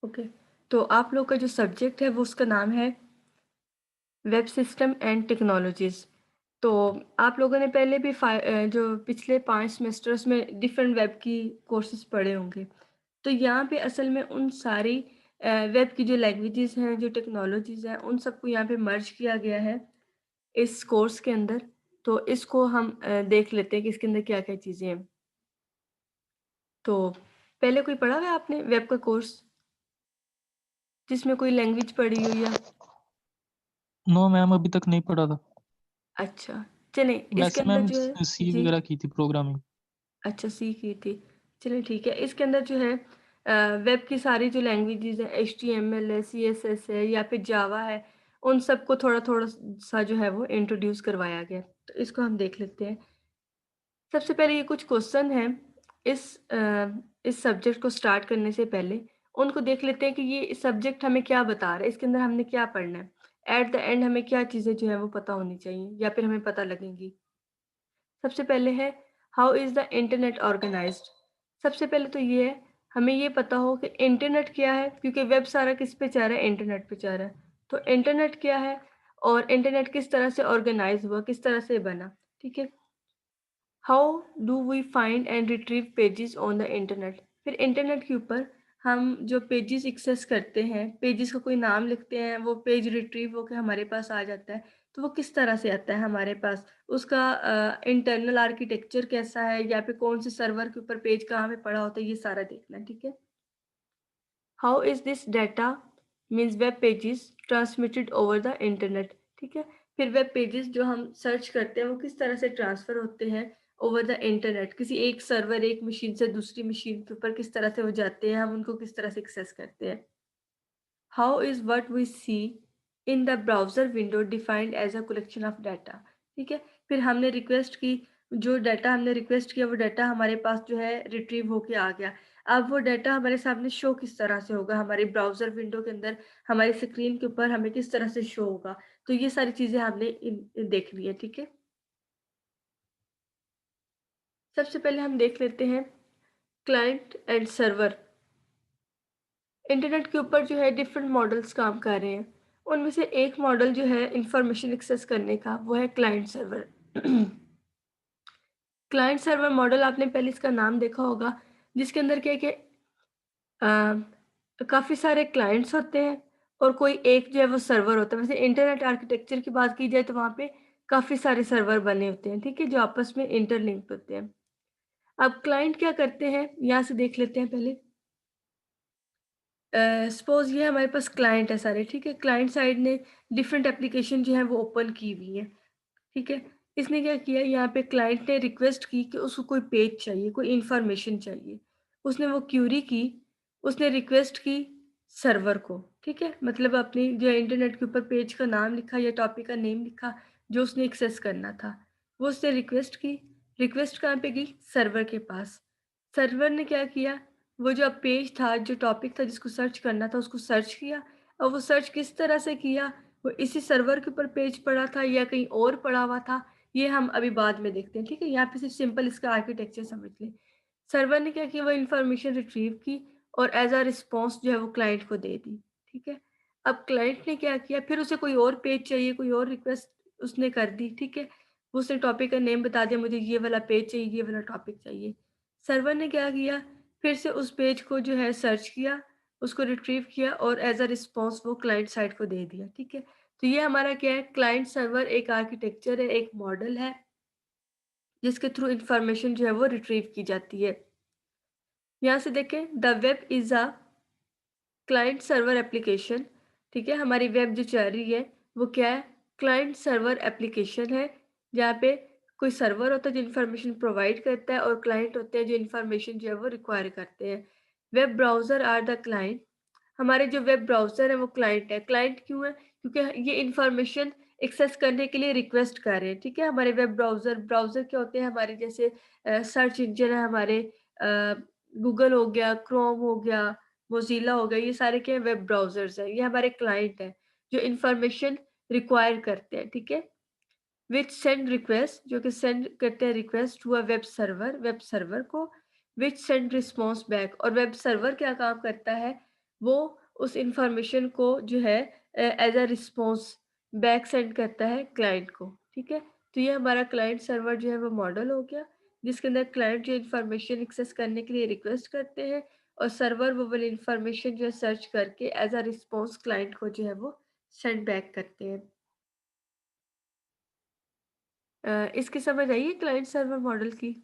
Okay, तो आप लोग का जो सब्जेक्ट है वो उसका नाम है वेब सिस्टम एंड टेक्नोलॉजीज़। तो आप लोगों ने पहले भी जो पिछले 5 सेमेस्टर्स में डिफरेंट वेब की कोर्सेज़ पढ़े होंगे। तो यहाँ पे असल में उन सारी वेब की जो लैंग्वेजेज़ हैं, जो टेक्नोलॉजीज़ हैं, उन सबको यहाँ पे मर्ज किया गया है इस कोर्स के अंदर। तो इसको हम देख लेते हैं कि इसके अंदर क्या-क्या चीज़ें हैं। तो पहले कोई पढ़ा हुआ है आपने वेब का कोर्स, जिसमें कोई लैंग्वेज पढ़ी हो या नो मैम, अभी तक नहीं पढ़ा था। अच्छा, चलें इसके वैसे अंदर मैम जो है सी जी, वगैरह की थी प्रोग्रामिंग। अच्छा सी की थी। चलिए ठीक है, इसके अंदर जो है वेब की सारी जो लैंग्वेजेज़ हैं एचटीएमएल है, सीएसएस है या फिर जावा है, उन सबको थोड़ा-थोड़ा सा जो है वो इंट्रोड्यूस करवाया गया है। तो इसको हम देख लेते हैं। सबसे पहले ये कुछ क्वेश्चन हैं इस सब्जेक्ट को स्टार्ट करने से पहले उनको देख लेते हैं कि ये सब्जेक्ट हमें क्या बता रहा है, इसके अंदर हमने क्या पढ़ना है। एट द एंड हमें क्या चीज़ें जो है वो पता होनी चाहिए या फिर हमें पता लगेंगी। सबसे पहले है how is the internet organized. सबसे पहले तो ये है हमें ये पता हो कि इंटरनेट क्या है, क्योंकि वेब सारा किस पे चल रहा है, इंटरनेट पे चल रहा है। तो इंटरनेट क्या है और इंटरनेट किस तरह से ऑर्गेनाइज हुआ, किस तरह से बना, ठीक है। How do we find and retrieve pages on the internet. फिर इंटरनेट के ऊपर हम जो पेजेस एक्सेस करते हैं, पेजेस का कोई नाम लिखते हैं, वो पेज रिट्रीव होकर हमारे पास आ जाता है। तो वो किस तरह से आता है हमारे पास, उसका इंटरनल आर्किटेक्चर कैसा है या फिर कौन से सर्वर के ऊपर पेज कहाँ पे पड़ा होता है, ये सारा देखना है, ठीक है। How is this data means web pages transmitted over the internet, ठीक है। फिर वेब पेजेस जो हम सर्च करते हैं वो किस तरह से ट्रांसफ़र होते हैं ओवर द इंटरनेट, किसी एक सर्वर एक मशीन से दूसरी मशीन के ऊपर किस तरह से वो जाते हैं, हम उनको किस तरह से एक्सेस करते हैं। How is what we see in the browser window defined as a collection of data, ठीक है। फिर हमने रिक्वेस्ट की, जो डाटा हमने रिक्वेस्ट किया वो डाटा हमारे पास जो है रिट्रीव होके आ गया। अब वो डाटा हमारे सामने शो किस तरह से होगा, हमारी ब्राउज़र विंडो के अंदर हमारी स्क्रीन के ऊपर हमें किस तरह से शो होगा। तो ये सारी चीज़ें हमने देखनी है, ठीक है। सबसे पहले हम देख लेते हैं क्लाइंट एंड सर्वर। इंटरनेट के ऊपर जो है डिफरेंट मॉडल्स काम कर रहे हैं। उनमें से एक मॉडल जो है इंफॉर्मेशन एक्सेस करने का, वो है client server. Client server model आपने पहले इसका नाम देखा होगा, जिसके अंदर क्या है कि काफ़ी सारे क्लाइंट्स होते हैं और कोई एक जो है वो सर्वर होता है। वैसे इंटरनेट आर्किटेक्चर की बात की जाए तो वहाँ पे काफ़ी सारे सर्वर बने होते हैं, ठीक है, जो आपस में इंटरलिंक्ड होते हैं। अब क्लाइंट क्या करते हैं, यहाँ से देख लेते हैं पहले। सपोज़ ये हमारे पास क्लाइंट है सारे, ठीक है? क्लाइंट साइड ने डिफरेंट एप्लीकेशन जो है वो ओपन की हुई है, ठीक है? इसने क्या किया, यहाँ पे क्लाइंट ने रिक्वेस्ट की कि उसको कोई पेज चाहिए, कोई इन्फॉर्मेशन चाहिए। उसने वो क्यूरी की, उसने रिक्वेस्ट की सर्वर को, ठीक है? मतलब अपनी जो इंटरनेट के ऊपर पेज का नाम लिखा या टॉपिक का नेम लिखा, जो उसने एक्सेस करना था। वो उसने रिक्वेस्ट की, रिक्वेस्ट कहाँ पे गई? सर्वर के पास। सर्वर ने क्या किया, वो जो पेज था, जो टॉपिक था जिसको सर्च करना था, उसको सर्च किया और वो सर्च किस तरह से किया, वो इसी सर्वर के ऊपर पेज पड़ा था या कहीं और पड़ा हुआ था, ये हम अभी बाद में देखते हैं, ठीक है? यहाँ पे सिर्फ सिंपल इसका आर्किटेक्चर समझ लें। सर्वर ने क्या किया, वो इन्फॉर्मेशन रिट्रीव की और एज़ अ रिस्पॉन्स जो है वो क्लाइंट को दे दी, ठीक है? अब क्लाइंट ने क्या किया, फिर उसे कोई और पेज चाहिए, कोई और रिक्वेस्ट उसने कर दी, ठीक है? उसने टॉपिक का नेम बता दिया, मुझे ये वाला पेज चाहिए, ये वाला टॉपिक चाहिए। सर्वर ने क्या किया, फिर से उस पेज को जो है सर्च किया, उसको रिट्रीव किया और एज़ अ रिस्पॉन्स वो क्लाइंट साइड को दे दिया, ठीक है? तो ये हमारा क्या है, क्लाइंट सर्वर एक आर्किटेक्चर है, एक मॉडल है, जिसके थ्रू इन्फॉर्मेशन जो है वो रिट्रीव की जाती है। यहाँ से देखें, the web is a client server application, ठीक है? हमारी वेब जो चल रही है, वो क्या है? क्लाइंट सर्वर एप्लीकेशन है, जहाँ पे कोई सर्वर होता है जो इन्फॉर्मेशन प्रोवाइड करता है और क्लाइंट होते हैं जो इन्फॉर्मेशन जो है वो रिक्वायर करते हैं। Web browser are the client. हमारे जो वेब ब्राउज़र है वो क्लाइंट है। क्लाइंट क्यों है? क्योंकि ये इन्फॉर्मेशन एक्सेस करने के लिए रिक्वेस्ट कर रहे हैं, ठीक है? हमारे वेब ब्राउज़र ब्राउज़र क्या होते हैं, हमारे जैसे सर्च इंजन है हमारे, गूगल हो गया, क्रोम हो गया, मोज़िला हो गया, ये सारे क्या हैं, वेब ब्राउज़र्स हैं। ये हमारे क्लाइंट हैं, जो इन्फॉर्मेशन रिक्वायर करते हैं, ठीक है? व्हिच सेंड रिक्वेस्ट, जो कि सेंड करते हैं request to a web server को, व्हिच सेंड रिस्पॉन्स बैक। और वेब सर्वर क्या काम करता है, वो उस इंफॉर्मेशन को जो है as a response back send करता है क्लाइंट को, ठीक है? तो ये हमारा क्लाइंट सर्वर जो है वो मॉडल हो गया, जिसके अंदर क्लाइंट जो इंफॉर्मेशन एक्सेस करने के लिए रिक्वेस्ट करते हैं और सर्वर वो वाली इंफॉर्मेशन जो है सर्च करके एज़ अ रिस्पॉन्स क्लाइंट को जो है वो सेंड बैक करते हैं। इसकी समझ आई है क्लाइंट सर्वर मॉडल की?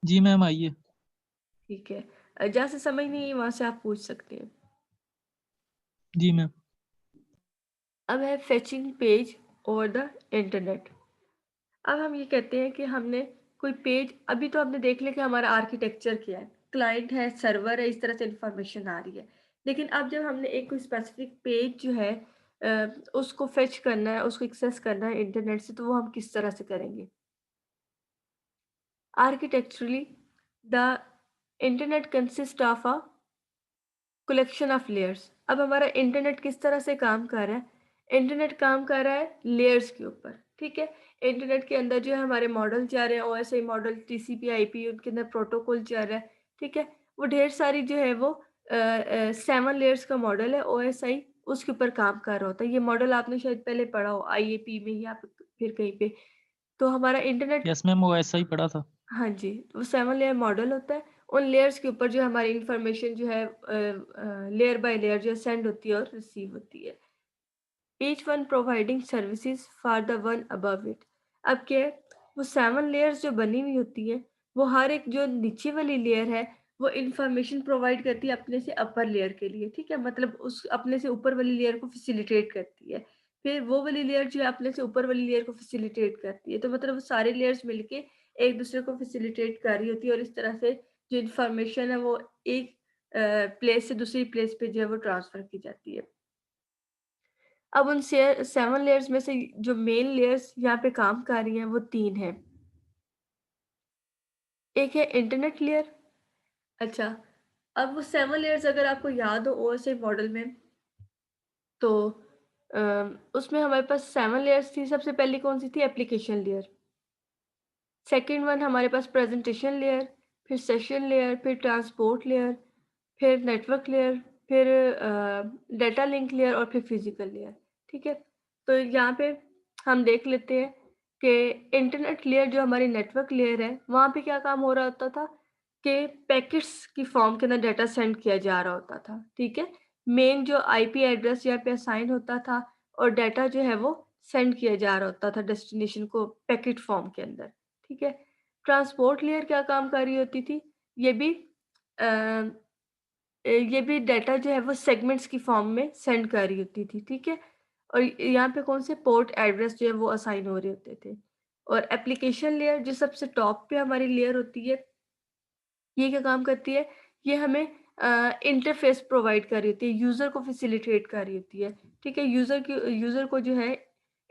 जी मैम, आइए। ठीक है। जहाँ से समझ नहीं आई वहाँ से आप पूछ सकते हैं। जी मैम। अब है fetching page over the internet. अब हम ये कहते हैं कि हमने कोई पेज अभी तो हमने देख लिया कि हमारा आर्किटेक्चर क्या है, क्लाइंट है, सर्वर है, इस तरह से इंफॉर्मेशन आ रही है। लेकिन अब जब हमने एक कोई स्पेसिफिक पेज जो है उसको फेच करना है, उसको एक्सेस करना है इंटरनेट से, तो वो हम किस तरह से करेंगे? Architecturally the internet consist of a collection of layers. अब हमारा इंटरनेट किस तरह से काम कर रहा है? इंटरनेट काम कर रहा है लेयर्स के ऊपर, ठीक है? इंटरनेट के अंदर जो है हमारे मॉडल जा रहे हैं, ओएसआई मॉडल, टीसीपी, आईपी, उनके अंदर प्रोटोकॉल चल रहा है, ठीक है? वो ढेर सारी जो है वो 7 लेयर्स का मॉडल है ओएसआई, उसके ऊपर काम कर रहा होता है। ये मॉडल आपने शायद पहले पढ़ा हो आईएपी में या फिर कहीं पे। तो हमारा इंटरनेट यस मैम, वो ऐसा ही पड़ा था। हाँ जी, वो 7 लेयर मॉडल होता है। उन लेयर्स के ऊपर जो हमारी इन्फॉर्मेशन जो है लेयर बाय लेयर जो है सेंड होती है और रिसीव होती है। Each one providing services for the one above it. अब क्या है, वो 7 लेयर्स जो बनी हुई होती हैं, वो हर एक जो नीचे वाली लेयर है, वो इन्फॉर्मेशन प्रोवाइड करती है अपने से अपर लेयर के लिए, ठीक है? मतलब उस अपने से ऊपर वाली लेयर को फैसिलिटेट करती है। फिर वो वाली लेयर जो है अपने से ऊपर वाली लेयर को फैसिलिटेट करती है। तो मतलब वो सारे लेयर्स मिलके एक दूसरे को फैसिलिटेट कर रही होती है और इस तरह से जो इन्फॉर्मेशन है वो एक प्लेस से दूसरी प्लेस पे जो है वो ट्रांसफ़र की जाती है। अब उन 7 लेयर्स में से जो मेन लेयर्स यहाँ पे काम कर रही हैं वो 3 हैं। एक है इंटरनेट लेयर। अच्छा, अब वो 7 लेयर्स अगर आपको याद हो ओएसआई मॉडल में, तो उसमें हमारे पास 7 लेयर्स थी। सबसे पहली कौन-सी थी? Application layer. सेकंड वन हमारे पास प्रेजेंटेशन लेयर, फिर सेशन लेयर, फिर ट्रांसपोर्ट लेयर, फिर नेटवर्क लेयर, फिर डेटा लिंक लेयर और फिर फिजिकल लेयर, ठीक है? तो यहाँ पे हम देख लेते हैं कि इंटरनेट लेयर जो हमारी नेटवर्क लेयर है, वहाँ पे क्या काम हो रहा होता था कि पैकेट्स की फॉर्म के अंदर डेटा सेंड किया जा रहा होता था, ठीक है? मेन जो आईपी एड्रेस यहाँ पे असाइन होता था और डेटा जो है वो सेंड किया जा रहा होता था डेस्टिनेशन को पैकेट फॉर्म के अंदर, ठीक है? ट्रांसपोर्ट लेयर क्या काम कर रही होती थी? ये भी ये भी डाटा जो है वो सेगमेंट्स की फॉर्म में सेंड कर रही होती थी, ठीक है? और यहाँ पे कौन से पोर्ट एड्रेस जो है वो असाइन हो रहे होते थे। और एप्लीकेशन लेयर जो सबसे टॉप पे हमारी लेयर होती है, ये क्या काम करती है? ये हमें इंटरफ़ेस प्रोवाइड कर रही होती है, यूज़र को फ़ैसिलिटेट कर रही होती है, ठीक है? यूज़र को जो है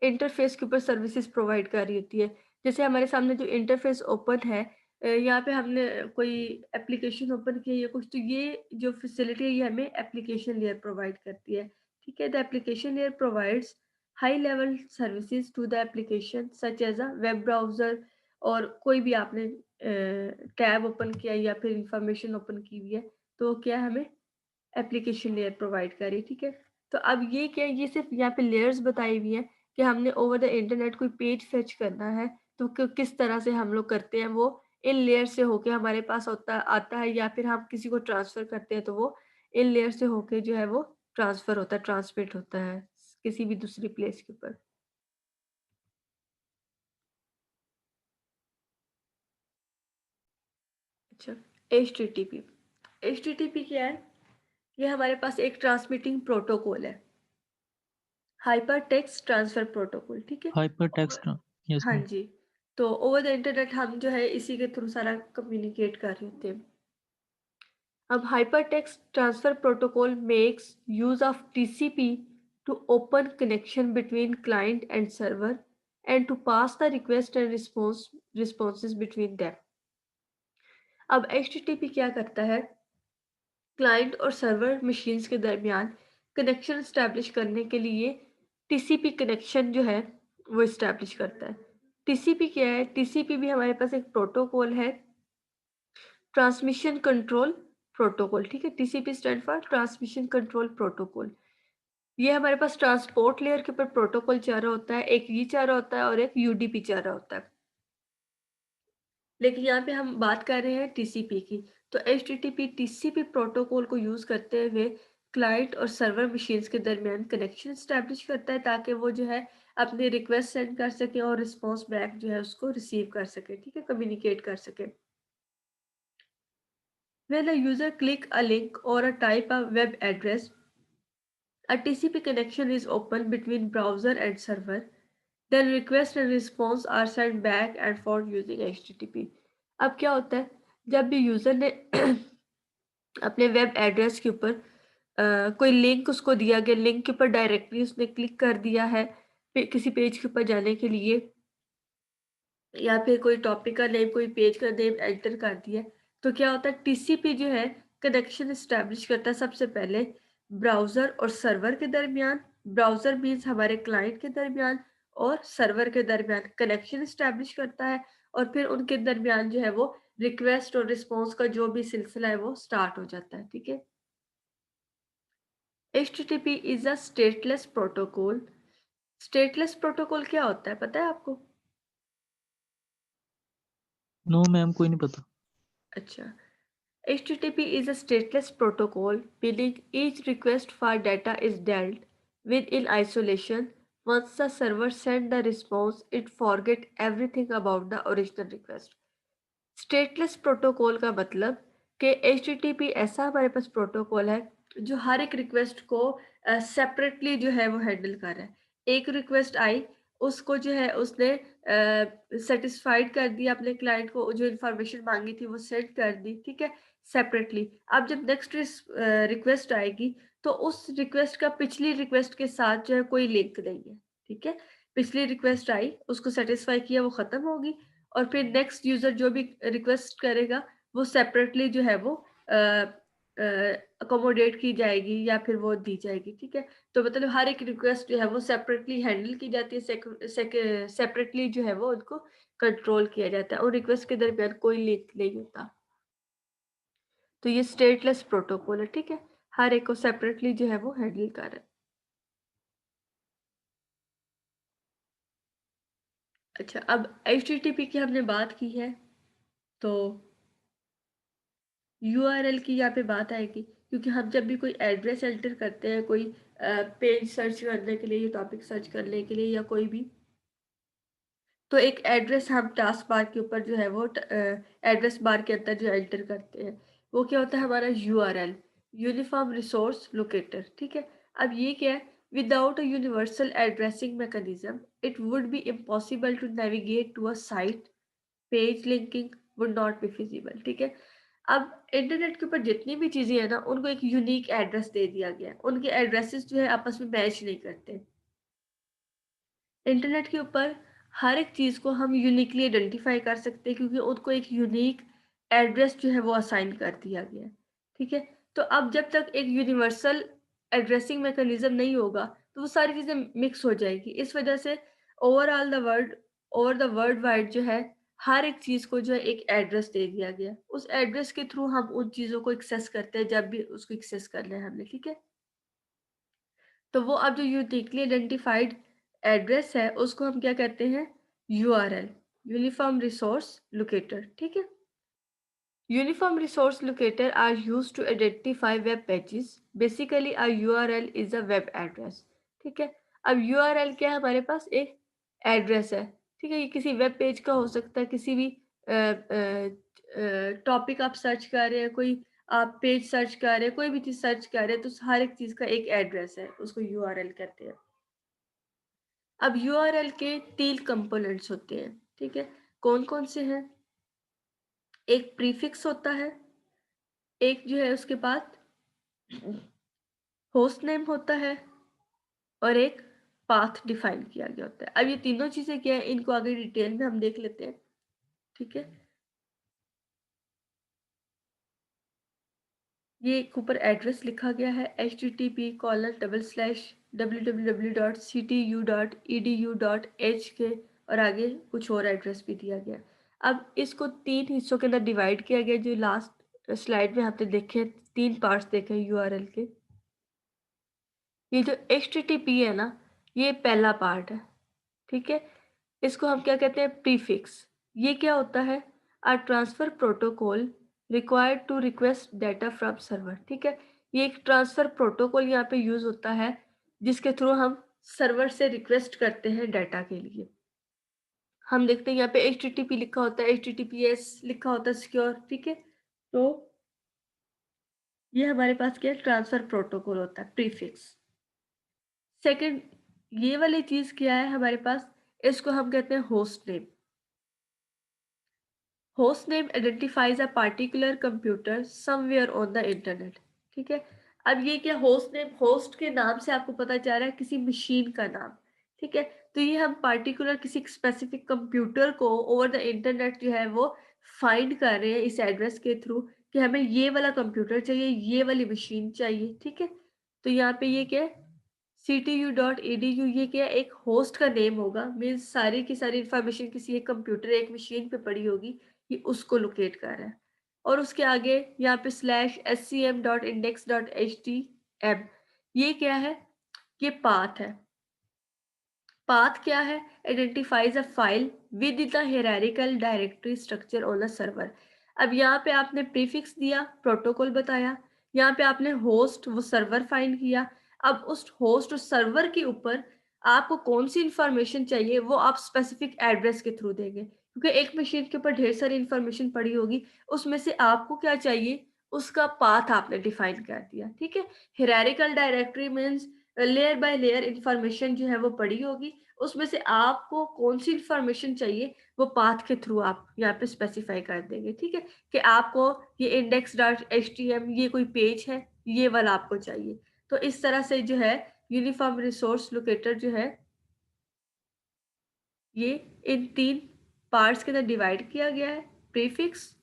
इंटरफ़ेस के ऊपर सर्विसेज़ प्रोवाइड कर रही होती है। जैसे हमारे सामने जो इंटरफ़ेस ओपन है, यहाँ पे हमने कोई एप्लीकेशन ओपन की है या कुछ, तो ये जो फ़ैसिलिटी है ये हमें एप्लीकेशन लेयर प्रोवाइड करती है, ठीक है? The application layer provides high level services to the application such as a web browser, और कोई भी आपने टैब ओपन किया या फिर इंफॉर्मेशन ओपन की हुई है, तो क्या हमें एप्लीकेशन लेयर प्रोवाइड कर रही है, ठीक है? तो अब ये क्या है, ये सिर्फ़ यहाँ पे लेयर्स बताई हुई हैं कि हमने ओवर द इंटरनेट कोई पेज फेच करना है, तो किस तरह से हम लोग करते हैं, वो इन लेयर से होके हमारे पास होता आता है, या फिर हम किसी को ट्रांसफ़र करते हैं तो वो इन लेयर से होके जो है वो ट्रांसफ़र होता है, ट्रांसमिट होता है किसी भी दूसरी प्लेस के ऊपर। अच्छा, एचटीटीपी। एचटीटीपी क्या है? ये हमारे पास एक ट्रांसमिटिंग प्रोटोकॉल है, हाइपर टेक्स्ट ट्रांसफर प्रोटोकॉल, ठीक है? हाइपर और टेक्स्ट। यस हाँ मैम। जी, तो ओवर द इंटरनेट हम जो है इसी के थ्रू सारा कम्युनिकेट कर रहे होते हैं। अब hyper text transfer protocol makes use of TCP to open connection between client and server and to pass the request and responses between them. अब एचटीटीपी क्या करता है? क्लाइंट और सर्वर मशीन्स के दरमियान कनेक्शन एस्टैब्लिश करने के लिए टीसीपी कनेक्शन जो है वो एस्टैब्लिश करता है। टीसीपी क्या है? टीसीपी भी हमारे पास एक प्रोटोकॉल है, ट्रांसमिशन कंट्रोल प्रोटोकॉल, ठीक है। TCP stand for transmission control protocol. ये हमारे पास ट्रांसपोर्ट लेयर के ऊपर प्रोटोकॉल चल रहा होता है, एक ये चल रहा होता है और एक यूडीपी चल रहा होता है। लेकिन यहाँ पे हम बात कर रहे हैं टीसीपी की। तो एचटीटीपी टीसीपी प्रोटोकॉल को यूज करते हुए क्लाइंट और सर्वर मशीन्स के दरमियान कनेक्शन स्टैब्लिश करता है, ताकि वो जो है अपनी रिक्वेस्ट सेंड कर सके और रिस्पॉन्स बैक जो है उसको रिसीव कर सके, ठीक है, कम्युनिकेट कर सके। When a user click a link or a type a web address, a TCP connection is open between browser and server. Then request and response are sent back and forth using HTTP. अब क्या होता है, जब भी user ने अपने web address के ऊपर कोई लिंक उसको दिया गया, लिंक के ऊपर डायरेक्टली उसने क्लिक कर दिया है किसी पेज के ऊपर जाने के लिए, या फिर कोई टॉपिक का नेम, कोई पेज का नेम एंटर कर दिया, तो क्या होता है, टीसीपी जो है कनेक्शन इस्टेब्लिश करता है सबसे पहले ब्राउज़र और सर्वर के दरमियान। ब्राउज़र मीन्स हमारे क्लाइंट के दरमियान और सर्वर के दरमियान कनेक्शन इस्टेब्लिश करता है, और फिर उनके दरमियान जो है वो रिक्वेस्ट और रिस्पॉन्स का जो भी सिलसिला है वो स्टार्ट हो जाता है, ठीक है। HTTP is a stateless protocol. Stateless protocol क्या होता है, पता है आपको? नो मैम, कोई नहीं पता। अच्छा, HTTP is a stateless protocol, meaning each request for data is dealt with in isolation. Once the server sends the response, it forgets everything about the original request. Stateless protocol का मतलब कि HTTP ऐसा हमारे पास protocol है जो हर एक request को separately जो है वो हैंडल कर रहा है। एक रिक्वेस्ट आई, उसको जो है उसने सेटिस्फाइड कर दिया, अपने क्लाइंट को जो इन्फॉर्मेशन मांगी थी वो सेंड कर दी, ठीक है, सेपरेटली। अब जब नेक्स्ट रिक्वेस्ट आएगी तो उस रिक्वेस्ट का पिछली रिक्वेस्ट के साथ जो है कोई लिंक नहीं है, ठीक है। पिछली रिक्वेस्ट आई, उसको सेटिस्फाई किया, वो खत्म होगी, और फिर नेक्स्ट यूज़र जो भी रिक्वेस्ट करेगा वो सेपरेटली जो है वो अकोमोडेट की जाएगी या फिर वो दी जाएगी, ठीक है। तो मतलब हर एक रिक्वेस्ट जो है वो सेपरेटली हैंडल की जाती है, सेपरेटली जो है वो उनको कंट्रोल किया जाता है और रिक्वेस्ट के दरमियान कोई लिंक नहीं होता। तो ये स्टेटलेस प्रोटोकॉल है, ठीक है, हर एक को सेपरेटली जो है वो हैंडल कर रहा है। अच्छा, अब HTTP की हमने बात की है, तो यूआरएल की यहाँ पे बात आएगी, क्योंकि हम जब भी कोई एड्रेस एंटर करते हैं, कोई पेज सर्च करने के लिए या टॉपिक सर्च करने के लिए या कोई भी, तो एक एड्रेस हम टास्क बार के ऊपर जो है वो एड्रेस बार के अंदर जो एंटर करते हैं, वो क्या होता है, हमारा यूआरएल, यूनिफॉर्म रिसोर्स लोकेटर, ठीक है। अब ये क्या है, without a universal addressing mechanism it would be impossible to navigate to a site, page linking would not be feasible, ठीक है। अब इंटरनेट के ऊपर जितनी भी चीज़ें हैं ना, उनको एक यूनिक एड्रेस दे दिया गया है, उनके एड्रेसेस जो है आपस में मैच नहीं करते। इंटरनेट के ऊपर हर एक चीज़ को हम यूनिकली आइडेंटिफाई कर सकते हैं, क्योंकि उनको एक यूनिक एड्रेस जो है वो असाइन कर दिया गया है, ठीक है। तो अब जब तक एक यूनिवर्सल एड्रेसिंग मैकेनिज्म नहीं होगा तो वो सारी चीज़ें मिक्स हो जाएगी। इस वजह से overall the world, over the world wide जो है, हर एक चीज़ को जो है एक एड्रेस दे दिया गया। उस एड्रेस के थ्रू हम उन चीज़ों को एक्सेस करते हैं जब भी उसको एक्सेस करना है हमने, ठीक है। तो वो अब जो यूनिकली आइडेंटिफाइड एड्रेस है उसको हम क्या कहते हैं, यूआरएल, यूनिफॉर्म रिसोर्स लोकेटर, ठीक है। Uniform resource locator are used to identify web pages. Basically, a URL is a web address. ठीक है। अब URL क्या है, हमारे पास एक एड्रेस है, ठीक है। ये किसी वेब पेज का हो सकता है, किसी भी टॉपिक आप सर्च कर रहे हैं, कोई आप पेज सर्च कर रहे हैं, कोई भी चीज़ सर्च कर रहे हैं, तो हर एक चीज़ का एक एड्रेस है, उसको यूआरएल कहते हैं। अब यूआरएल के 3 कंपोनेंट्स होते हैं, ठीक है। कौन कौन से हैं? एक प्रीफिक्स होता है, एक जो है उसके बाद होस्ट नेम होता है, और एक पाथ डिफाइन किया गया होता है। अब ये तीनों चीज़ें क्या है, इनको आगे डिटेल में हम देख लेते हैं, ठीक है। ये एक ऊपर एड्रेस लिखा गया है http://www.ctu.edu.h के, और आगे कुछ और एड्रेस भी दिया गया है। अब इसको 3 हिस्सों के अंदर डिवाइड किया गया, जो लास्ट स्लाइड में आपने देखे 3 पार्ट्स देखे यूआरएल के। ये जो एचटीटीपी है ना, ये पहला पार्ट है, ठीक है? इसको हम क्या कहते हैं? प्रीफिक्स। ये क्या होता है? A transfer protocol required to request data from server, ठीक है? ये एक ट्रांसफर प्रोटोकॉल यहाँ पे यूज़ होता है, जिसके थ्रू हम सर्वर से रिक्वेस्ट करते हैं डाटा के लिए। हम देखते हैं यहाँ पे एचटीटीपी लिखा होता है, एचटीटीपीएस लिखा होता है सिक्योर, ठीक है? तो ये हमारे पास क्या है? ट्रांसफर प्रोटोकॉल होता है, प्रीफिक्स। सेकंड, ये वाली चीज़ क्या है हमारे पास? इसको हम कहते हैं host name. Host name identifies a particular computer somewhere on the internet, ठीक है? अब ये क्या होस्ट नेम, होस्ट के नाम से आपको पता चल रहा है किसी मशीन का नाम, ठीक है? तो ये हम पार्टिकुलर किसी स्पेसिफिक कंप्यूटर को ओवर द इंटरनेट जो है वो फाइंड कर रहे हैं इस एड्रेस के थ्रू कि हमें ये वाला कंप्यूटर चाहिए, ये वाली मशीन चाहिए, ठीक है? तो यहाँ पे ये क्या है? ctu.edu, ये क्या है? एक होस्ट का नेम होगा, मीन्स सारी की सारी इंफॉर्मेशन किसी एक कंप्यूटर, एक मशीन पे पड़ी होगी, ये उसको लोकेट कर रहा है। और उसके आगे यहाँ पे /scm.index.htm, ये क्या है? ये पाथ है। पाथ क्या है? Identifies a file with the hierarchical directory structure on a server. अब यहाँ पे आपने प्रीफिक्स दिया, प्रोटोकॉल बताया, यहाँ पे आपने होस्ट वो सर्वर फाइंड किया। अब उस होस्ट और सर्वर के ऊपर आपको कौन सी इंफॉर्मेशन चाहिए वो आप स्पेसिफिक एड्रेस के थ्रू देंगे, क्योंकि एक मशीन के ऊपर ढेर सारी इंफॉर्मेशन पड़ी होगी, उसमें से आपको क्या चाहिए उसका पाथ आपने डिफाइन कर दिया, ठीक है? Hierarchical directory means layer by layer information जो है वो पड़ी होगी, उसमें से आपको कौन सी इंफॉर्मेशन चाहिए वो पाथ के थ्रू आप यहाँ पे स्पेसिफाई कर देंगे, ठीक है? कि आपको ये index.htm ये कोई पेज है, ये वाला आपको चाहिए। तो इस तरह से जो है यूनिफॉर्म रिसोर्स लोकेटर जो है ये इन 3 पार्ट्स के अंदर डिवाइड किया गया है। प्रीफिक्स,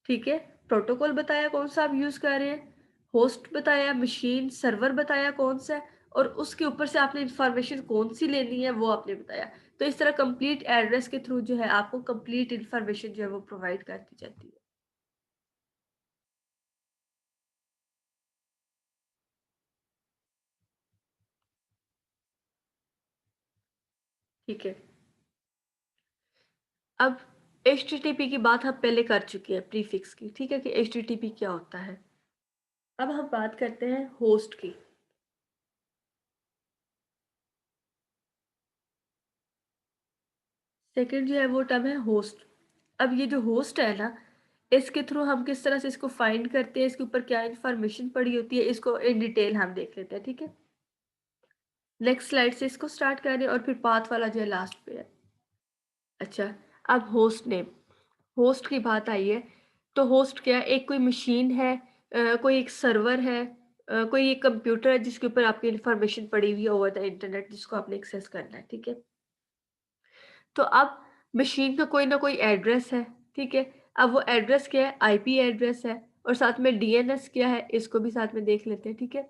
ठीक है? प्रोटोकॉल बताया कौन-सा आप यूज़ कर रहे हैं, होस्ट बताया, मशीन, सर्वर बताया कौन-सा है, और उसके ऊपर से आपने इन्फॉर्मेशन कौन-सी लेनी है वो आपने बताया। तो इस तरह कंप्लीट एड्रेस के थ्रू जो है आपको कंप्लीट इन्फॉर्मेशन जो है वो प्रोवाइड कर दी जाती है। ठीक है? अब एचटीटीपी की बात हम पहले कर चुके हैं प्रीफिक्स की, ठीक है? कि एचटीटीपी क्या होता है। अब हम बात करते हैं होस्ट की। सेकंड जो है वो टर्म है होस्ट। अब ये जो होस्ट है ना, इसके थ्रू हम किस तरह से इसको फाइंड करते हैं, इसके ऊपर क्या इंफॉर्मेशन पड़ी होती है, इसको इन डिटेल हम देख लेते हैं, ठीक है? नेक्स्ट स्लाइड से इसको स्टार्ट करें और फिर पाथ वाला जो है लास्ट पे है। अच्छा, अब होस्ट नेम, होस्ट की बात आई है, तो होस्ट क्या है? एक कोई मशीन है, कोई एक सर्वर है, कोई एक कंप्यूटर है जिसके ऊपर आपकी इंफॉर्मेशन पड़ी हुई है ओवर द इंटरनेट जिसको आपने एक्सेस करना है, ठीक है? तो अब मशीन का कोई ना कोई एड्रेस है, ठीक है? अब वो एड्रेस क्या है? आईपी एड्रेस है, और साथ में डीएनएस क्या है? इसको भी साथ में देख लेते हैं, ठीक है?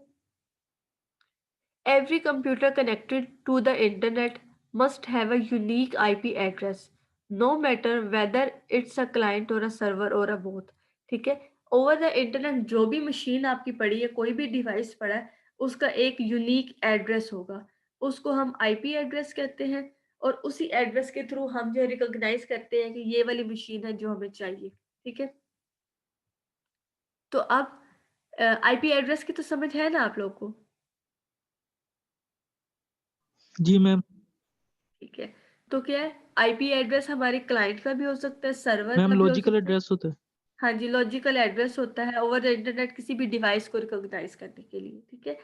Every computer connected to the internet must have a unique IP address, no matter whether it's a client or a server or a both, ठीक है? ओवर द इंटरनेट जो भी मशीन आपकी पड़ी है, कोई भी डिवाइस पड़ा है, उसका एक यूनिक एड्रेस होगा, उसको हम आईपी एड्रेस कहते हैं, और उसी एड्रेस के थ्रू हम जो रिकॉग्नाइज करते हैं कि ये वाली मशीन है जो हमें चाहिए, ठीक है? तो अब आईपी एड्रेस की तो समझ है ना आप लोग को? जी मैम। ठीक है, तो क्या है? आईपी एड्रेस हमारे क्लाइंट का भी हो सकता है, सर्वर मैम का भी हो लॉजिकल सकता है। एड्रेस होता है। हाँ जी, लॉजिकल एड्रेस होता है ओवर द इंटरनेट किसी भी डिवाइस को रिकॉग्नाइज करने के लिए, ठीक है?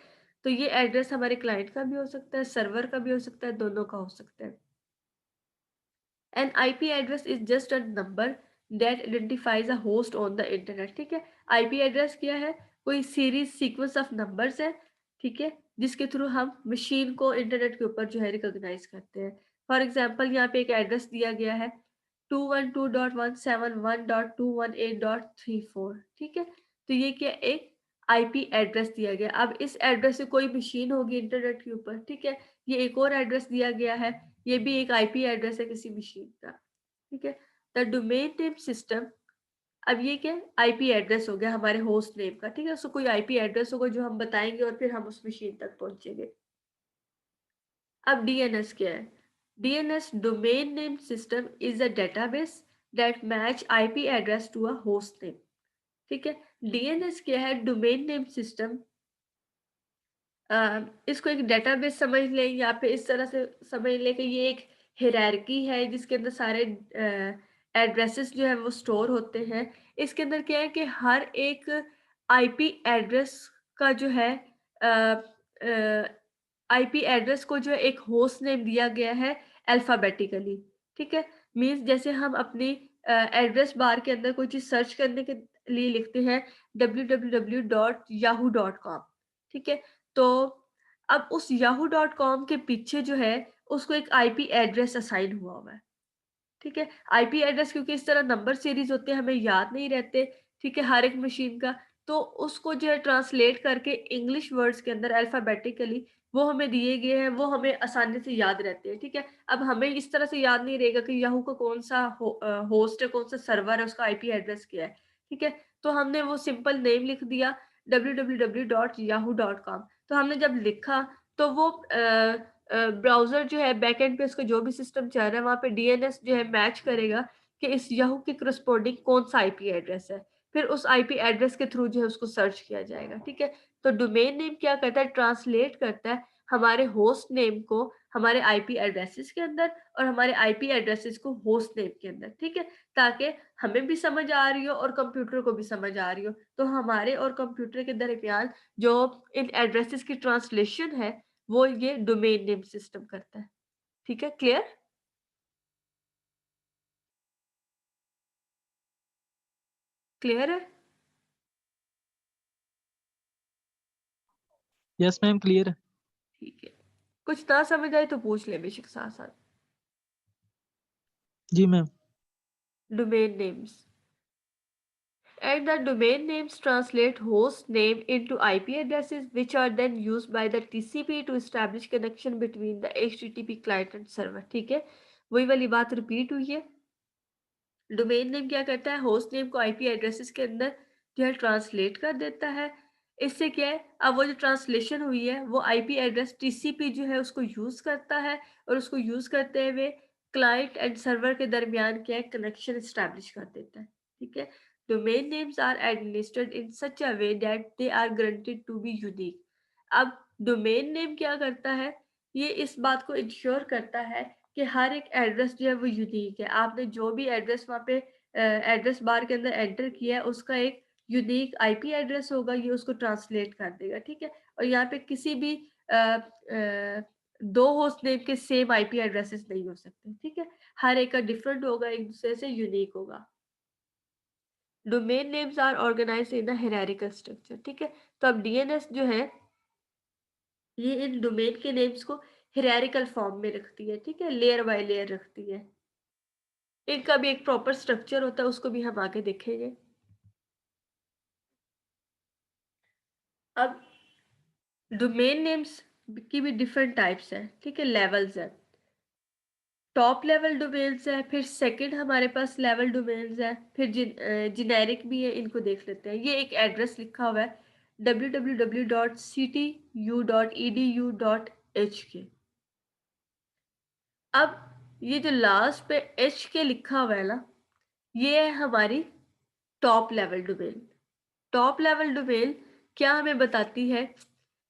तो ये एड्रेस हमारे क्लाइंट का भी हो सकता है, सर्वर का भी हो सकता है, दोनों का हो सकता है। An IP address is just a number that identifies a host on the internet, ठीक है? IP एड्रेस क्या है? कोई सीरीज सीक्वेंस ऑफ नंबर्स है, ठीक है? जिसके थ्रू हम मशीन को इंटरनेट के ऊपर जो है रिकॉग्नाइज करते हैं। फॉर एग्जांपल यहाँ पे एक एड्रेस दिया गया है 212.171.218.34, ठीक है? तो ये क्या एक आईपी एड्रेस दिया गया। अब इस एड्रेस से कोई मशीन होगी इंटरनेट के ऊपर, ठीक है? ये एक और एड्रेस दिया गया है, ये भी एक आईपी एड्रेस है किसी मशीन का, ठीक है? द डोमेन नेम सिस्टम अब ये क्या है, आईपी एड्रेस हो गया हमारे होस्ट नेम का, ठीक है? सो कोई आईपी एड्रेस होगा जो हम बताएँगे और फिर हम उस मशीन तक पहुँचेंगे। अब डीएनएस क्या है? DNS domain name system is a database that match IP address to a host name, ठीक है? डीएनएस क्या है? Domain name system. इसको एक डेटाबेस समझ लें या फिर इस तरह से समझ लें कि ये एक हायरार्की है जिसके अंदर सारे एड्रेसेस जो है वो स्टोर होते हैं। इसके अंदर क्या है कि हर एक आईपी एड्रेस का जो है आईपी एड्रेस को जो है एक होस्ट नेम दिया गया है अल्फ़ाबेटिकली, ठीक है? मीन्स जैसे हम अपनी एड्रेस बार के अंदर कोई चीज़ सर्च करने के लिए लिखते हैं www.yahoo.com, ठीक है? तो अब उस yahoo.com के पीछे जो है उसको एक आईपी एड्रेस असाइन हुआ है, ठीक है? आईपी एड्रेस क्योंकि इस तरह नंबर सीरीज़ होते हैं, हमें याद नहीं रहते, ठीक है, हर एक मशीन का, तो उसको जो है ट्रांसलेट करके इंग्लिश वर्ड्स के अंदर अल्फ़ाबेटिकली वो हमें दिए गए हैं, वो हमें आसानी से याद रहते हैं, ठीक है? अब हमें इस तरह से याद नहीं रहेगा कि याहू का कौन-सा होस्ट है, कौन-सा सर्वर है, उसका आईपी एड्रेस क्या है, ठीक है? तो हमने वो सिंपल नेम लिख दिया www.yahoo.com। तो हमने जब लिखा तो वो ब्राउज़र जो है बैकएंड पे उसका जो भी सिस्टम चल रहा है वहाँ पे डीएनएस जो है मैच करेगा कि इस याहू के करस्पॉन्डिंग कौन-सा आईपी एड्रेस है। फिर उस आईपी एड्रेस के थ्रू जो है उसको सर्च किया जाएगा, ठीक है? तो डोमेन नेम क्या करता है, ट्रांसलेट करता है हमारे होस्ट नेम को हमारे आईपी एड्रेसेस के अंदर और हमारे आईपी एड्रेसेस को होस्ट नेम के अंदर, ठीक है? ताकि हमें भी समझ आ रही हो और कंप्यूटर को भी समझ आ रही हो। तो हमारे और कंप्यूटर के दरमियान जो इन एड्रेसेस की ट्रांसलेशन है वो ये डोमेन नेम सिस्टम करता है। ठीक है, क्लियर? क्लियर है? यस मैम, क्लियर है। ठीक है। कुछ ना समझ आए तो पूछ लें बेशक साथ-साथ। जी ma'am. Domain names and the domain names translate host name into IP addresses which are then used by the TCP to establish connection between the HTTP client and server। ठीक है? वही वाली बात रिपीट हुई है। डोमेन नेम क्या करता है, होस्ट नेम को आईपी एड्रेसेस के अंदर जो है ट्रांसलेट कर देता है। इससे क्या है, अब वो जो ट्रांसलेशन हुई है वो आईपी एड्रेस टीसीपी जो है उसको यूज करता है और उसको यूज करते हुए क्लाइंट एंड सर्वर के दरमियान क्या है कनेक्शन स्टैब्लिश कर देता है, ठीक है? Domain names are administered in such a way that they are granted to be unique. अब डोमेन नेम क्या करता है, ये इस बात को इंश्योर करता है कि हर एक एड्रेस जो है वो यूनिक है। आपने जो भी एड्रेस वहाँ पे एड्रेस बार के अंदर एंटर किया है उसका एक यूनिक आईपी एड्रेस होगा, ये उसको ट्रांसलेट कर देगा, ठीक है? और यहाँ पे किसी भी 2 होस्ट नेम के सेम आईपी एड्रेसेस नहीं हो सकते, ठीक है? हर एक का डिफरेंट होगा, एक दूसरे से यूनिक होगा। Domain names are organized in a hierarchical structure, ठीक है? तो अब डीएनएस जो है ये इन डोमेन के नेम्स को हायरार्किकल फॉर्म में रखती है, ठीक है? लेयर बाय लेयर रखती है। इनका भी एक प्रॉपर स्ट्रक्चर होता है, उसको भी हम आगे देखेंगे। अब डोमेन नेम्स की भी डिफरेंट टाइप्स हैं, ठीक है? लेवल्स हैं। टॉप लेवल डोमेन्स है, फिर सेकंड हमारे पास लेवल डोमेन्स है, फिर जेनेरिक भी है, इनको देख लेते हैं। ये एक एड्रेस लिखा हुआ है www.ctu.edu.hk। अब ये जो लास्ट पे एच के लिखा हुआ है ना, ये है हमारी top level domain. Top level domain क्या हमें बताती है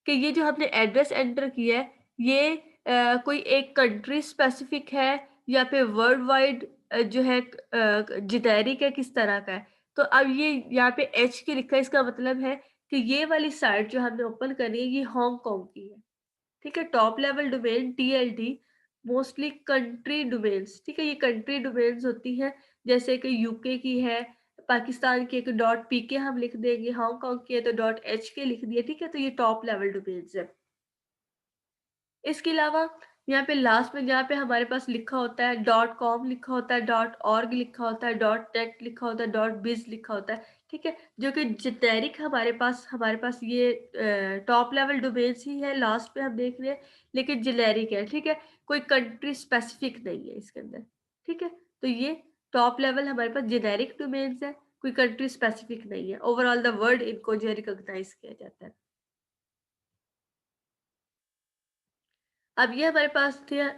कि ये जो हमने एड्रेस एंटर किया है ये कोई एक कंट्री स्पेसिफिक है या फिर वर्ल्ड वाइड जो है जेनेरिक है, किस तरह का है। तो अब ये यहाँ पे एच के लिखा है, इसका मतलब है कि ये वाली साइट जो हमने ओपन करनी है ये हांगकांग की है, ठीक है? Top level domain TLD mostly country domains, ठीक है? ये कंट्री डोमेन्स होती हैं, जैसे कि यूके की है, पाकिस्तान की एक डॉट पीके हम लिख देंगे, हांगकांग की है तो डॉट एचके लिख दिया, ठीक है? तो ये टॉप लेवल डोमेन्स है। इसके अलावा यहाँ पे लास्ट में जहाँ पे हमारे पास लिखा होता है डॉट कॉम लिखा होता है, डॉट ऑर्ग लिखा होता है, डॉट नेट लिखा होता है, डॉट बिज लिखा होता है, ठीक है? जो कि जेनेरिक हमारे पास ये टॉप लेवल डोमेन्स ही है, लास्ट पे हम देख रहे हैं, लेकिन जेनेरिक है, ठीक है? कोई कंट्री स्पेसिफिक नहीं है इसके अंदर, ठीक है? तो ये टॉप लेवल हमारे पास जेनेरिक डोमेन्स है, कोई कंट्री स्पेसिफिक नहीं है, ओवरऑल द वर्ल्ड इनको जो है रिकॉग्नाइज किया जाता है। अब ये हमारे पास थे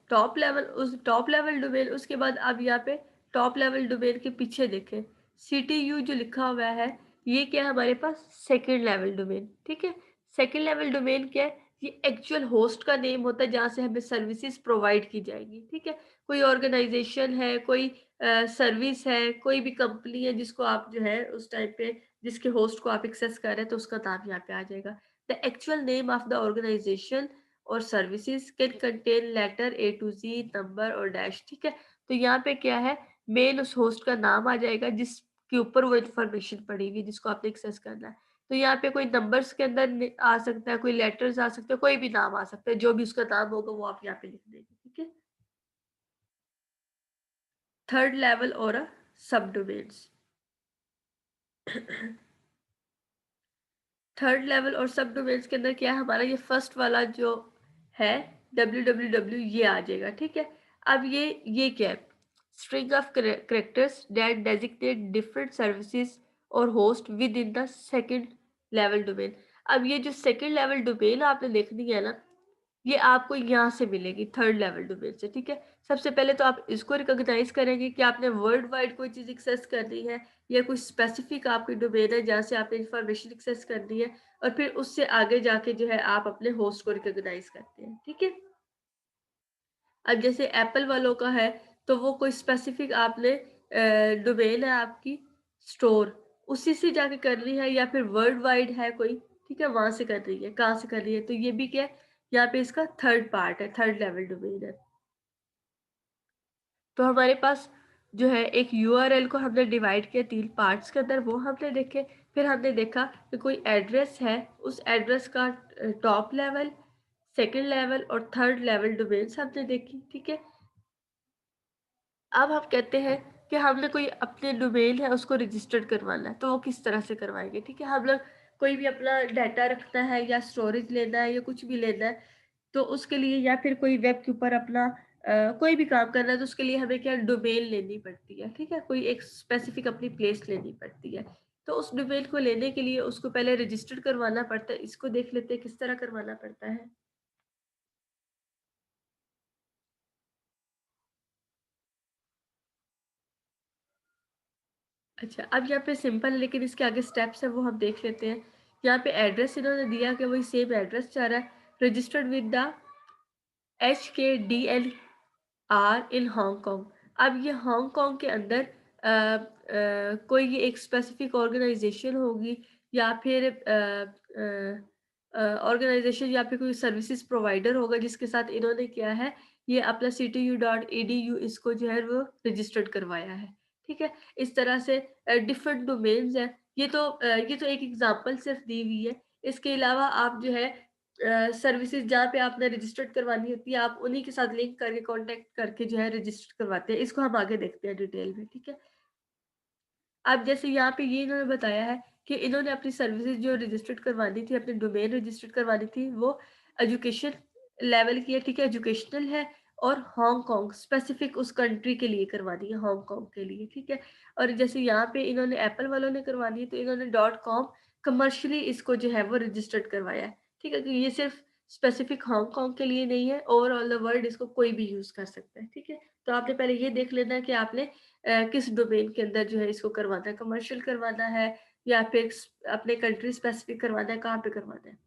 टॉप लेवल, उस टॉप लेवल डोमेन, उसके बाद अब यहाँ पे टॉप लेवल डोमेन के पीछे देखें CTU जो लिखा हुआ है, ये क्या है हमारे पास सेकेंड लेवल डोमेन, ठीक है। सेकेंड लेवल डोमेन क्या है, ये एक्चुअल होस्ट का नेम होता है जहाँ से हमें सर्विसेज प्रोवाइड की जाएगी, ठीक है। कोई ऑर्गेनाइजेशन है, कोई सर्विस है, कोई भी कंपनी है जिसको आप जो है उस टाइम पे जिसके होस्ट को आप एक्सेस कर रहे हैं तो उसका नाम यहाँ पे आ जाएगा। The actual name of the organisation और services can contain letter A to Z number और डैश, ठीक है। तो यहाँ पे क्या है, मेन उस होस्ट का नाम आ जाएगा जिसके ऊपर वो इन्फॉर्मेशन पड़ी हुई है जिसको आपने एक्सेस करना है। तो यहाँ पे कोई नंबर्स के अंदर आ सकता है, कोई लेटर्स आ सकते हैं, कोई भी नाम आ सकता है, जो भी उसका नाम होगा वो आप यहाँ पे लिख देंगे, ठीक है। थर्ड लेवल और सब डोमेन्स। थर्ड लेवल और सब डोमेन्स के अंदर क्या है हमारा, ये फर्स्ट वाला जो है www ये आ जाएगा, ठीक है। अब ये क्या है, string of characters that designate different services और host within the second level domain. अब ये जो सेकेंड लेवल डोमेन आपने देखनी है ना, ये आपको यहाँ से मिलेगी थर्ड लेवल डोमेन से, ठीक है। सबसे पहले तो आप इसको रिकॉग्नाइज करेंगे कि आपने वर्ल्ड वाइड कोई चीज़ एक्सेस करनी है या कोई स्पेसिफिक आपकी डोमेन है जहाँ से आपने इंफॉर्मेशन एक्सेस करनी है, और फिर उससे आगे जाके जो है आप अपने होस्ट को रिकॉग्नाइज करते हैं, ठीक है। अब जैसे एप्पल वालों का है तो वो कोई स्पेसिफिक आपने डोमेन है आपकी स्टोर, उसी से जाके कर रही है, या फिर वर्ल्ड वाइड है कोई, ठीक है, वहां से कर रही है, कहाँ से कर रही है, तो ये भी क्या है, यहाँ पे इसका थर्ड पार्ट है, थर्ड लेवल डोमेन है। तो हमारे पास जो है एक URL को हमने डिवाइड किया 3 पार्ट्स के अंदर, वो हमने देखे। फिर हमने देखा कि कोई एड्रेस है, उस एड्रेस का टॉप लेवल, सेकेंड लेवल और थर्ड लेवल डोमेन्स हमने देखी, ठीक है। अब हम कहते हैं कि हमने कोई अपने डोमेन है उसको रजिस्टर्ड करवाना है, तो वो किस तरह से करवाएंगे, ठीक है। हम लोग कोई भी अपना डाटा रखना है या स्टोरेज लेना है या कुछ भी लेना है, तो उसके लिए या फिर कोई वेब के ऊपर अपना कोई भी काम करना है तो उसके लिए हमें क्या डोमेन लेनी पड़ती है, ठीक है। कोई एक स्पेसिफिक अपनी प्लेस लेनी पड़ती है, तो उस डोमेन को लेने के लिए उसको पहले रजिस्टर करवाना पड़ता है। इसको देख लेते हैं किस तरह करवाना पड़ता है। अच्छा, अब यहाँ पे सिंपल है लेकिन इसके आगे स्टेप्स है वो हम देख लेते हैं। यहाँ पे एड्रेस इन्होंने दिया कि वही सेम एड्रेस चाह रहा है, registered with the HKDLR in Hong Kong. अब ये हांगकांग के अंदर कोई ये एक स्पेसिफिक ऑर्गेनाइजेशन होगी या फिर ऑर्गेनाइजेशन या फिर कोई सर्विसेज प्रोवाइडर होगा जिसके साथ इन्होंने क्या है, ये अपना CTU.edu इसको जो है वो रजिस्टर्ड करवाया है, ठीक है। इस तरह से डिफरेंट डोमेन्स हैं। ये तो एक एग्जांपल सिर्फ दी हुई है। इसके अलावा आप जो है सर्विसेज जहाँ पे आपने रजिस्टर्ड करवानी होती है आप उन्हीं के साथ लिंक करके कांटेक्ट करके जो है रजिस्टर करवाते हैं। इसको हम आगे देखते हैं डिटेल में, ठीक है। अब जैसे यहाँ पे ये इन्होंने बताया है कि इन्होंने अपनी सर्विसेज जो रजिस्टर्ड करवानी थी, अपने डोमेन रजिस्टर्ड करवानी थी, वो एजुकेशन लेवल की है, ठीक है, एजुकेशनल है, और हांगकांग स्पेसिफिक उस कंट्री के लिए करवानी है, हांगकांग के लिए, ठीक है। और जैसे यहाँ पे इन्होंने एप्पल वालों ने करवानी है तो इन्होंने .com कमर्शियली इसको जो है वो रजिस्टर्ड करवाया है, ठीक है, कि ये सिर्फ स्पेसिफिक हांगकांग के लिए नहीं है, ओवरऑल द वर्ल्ड इसको कोई भी यूज कर सकता है, ठीक है। तो आपने पहले ये देख लेना है कि आपने किस डोमेन के अंदर जो है इसको करवाना है, कमर्शियल करवाना है या फिर अपने कंट्री स्पेसिफिक करवाना है, कहाँ पे करवाना है।